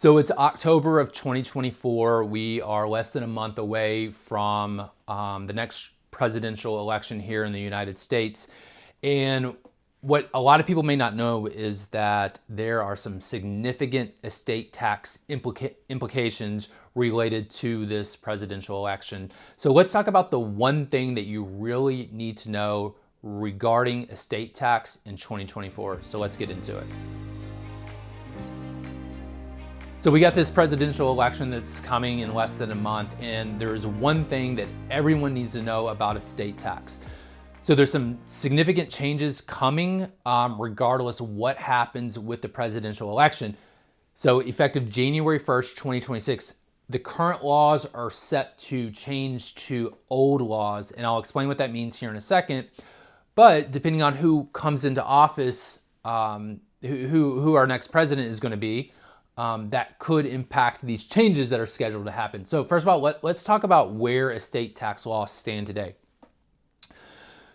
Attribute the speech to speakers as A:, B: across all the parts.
A: So it's October of 2024. We are less than a month away from the next presidential election here in the United States. And what a lot of people may not know is that there are some significant estate tax implications related to this presidential election. So let's talk about the one thing that you really need to know regarding estate tax in 2024. So let's get into it. So we got this presidential election that's coming in less than a month, and there's one thing that everyone needs to know about estate tax. So there's some significant changes coming regardless of what happens with the presidential election. So effective January 1st, 2026, the current laws are set to change to old laws, and I'll explain what that means here in a second. But depending on who comes into office, who our next president is going to be, that could impact these changes that are scheduled to happen. So first of all, let's talk about where estate tax laws stand today.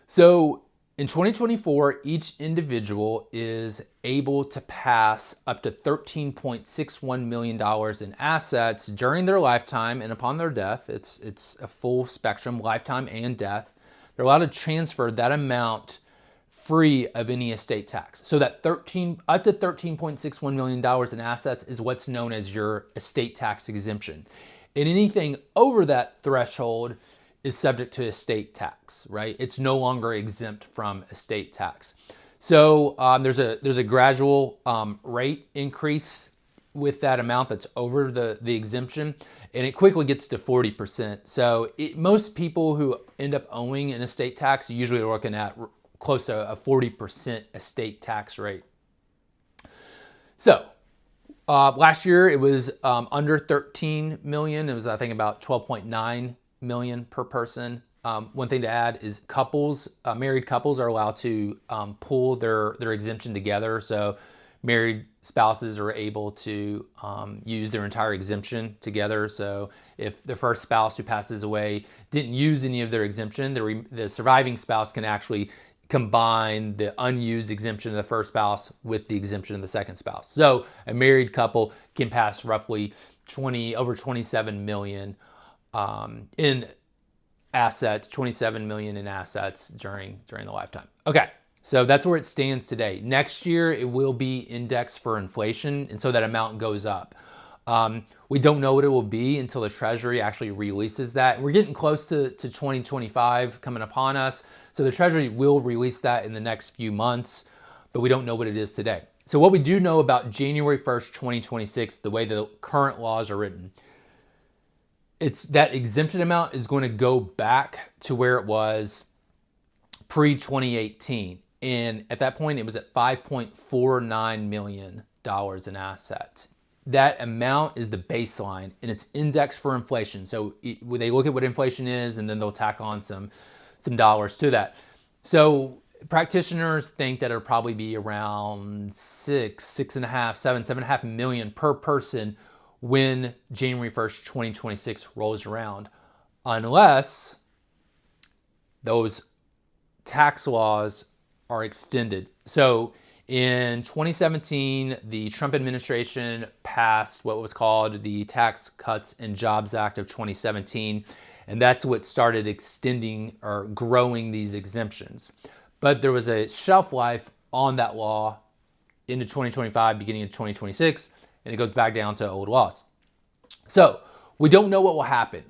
A: So in 2024, each individual is able to pass up to $13.61 million in assets during their lifetime and upon their death. It's a full spectrum, lifetime and death. They're allowed to transfer that amount free of any estate tax. So that up to $13.61 million in assets is what's known as your estate tax exemption. And anything over that threshold is subject to estate tax, right? It's no longer exempt from estate tax. So there's a gradual rate increase with that amount that's over the exemption, and it quickly gets to 40%. So most people who end up owing an estate tax usually are looking at close to a 40% estate tax rate. So last year it was under 13 million. It was, I think, about 12.9 million per person. One thing to add is married couples are allowed to pool their exemption together. So married spouses are able to use their entire exemption together. So if the first spouse who passes away didn't use any of their exemption, the surviving spouse can actually combine the unused exemption of the first spouse with the exemption of the second spouse. So a married couple can pass roughly over 27 million in assets, 27 million in assets during the lifetime. Okay, so that's where it stands today. Next year, it will be indexed for inflation, and so that amount goes up. We don't know what it will be until the Treasury actually releases that. We're getting close to 2025 coming upon us, so the Treasury will release that in the next few months, but we don't know what it is today. So what we do know about January 1st, 2026, the way the current laws are written, it's that exemption amount is going to go back to where it was pre-2018. And at that point, it was at $5.49 million in assets. That amount is the baseline, and it's indexed for inflation. So they look at what inflation is, and then they'll tack on some dollars to that. So practitioners think that it'll probably be around 7.5 million per person when January 1st, 2026 rolls around, unless those tax laws are extended. So in 2017, the Trump administration passed what was called the Tax Cuts and Jobs Act of 2017, and that's what started extending or growing these exemptions. But there was a shelf life on that law into 2025, beginning of 2026, and it goes back down to old laws. So we don't know what will happen.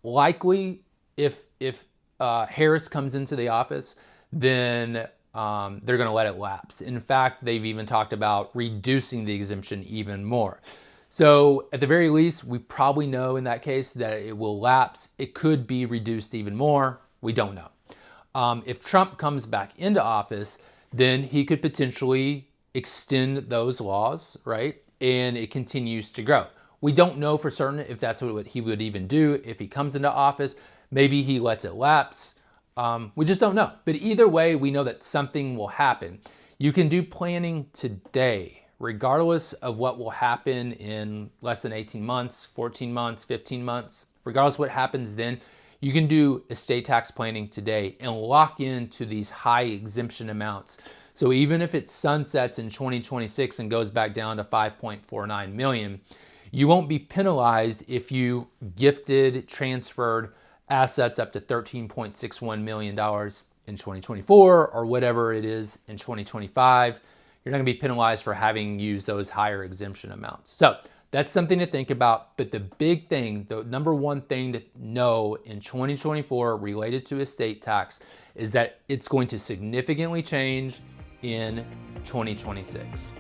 A: Likely, if Harris comes into the office, then they're going to let it lapse. In fact, they've even talked about reducing the exemption even more. So at the very least, we probably know in that case that it will lapse. It could be reduced even more. We don't know. If Trump comes back into office, then he could potentially extend those laws, right? And it continues to grow. We don't know for certain if that's what he would even do if he comes into office. Maybe he lets it lapse. We just don't know. But either way, we know that something will happen. You can do planning today, regardless of what will happen in less than 18 months, 14 months, 15 months. Regardless of what happens then, you can do estate tax planning today and lock into these high exemption amounts. So even if it sunsets in 2026 and goes back down to 5.49 million, you won't be penalized if you gifted, transferred assets up to $13.61 million in 2024 or whatever it is in 2025. You're not gonna be penalized for having used those higher exemption amounts. So that's something to think about. But the big thing, the number one thing to know in 2024 related to estate tax is that it's going to significantly change in 2026.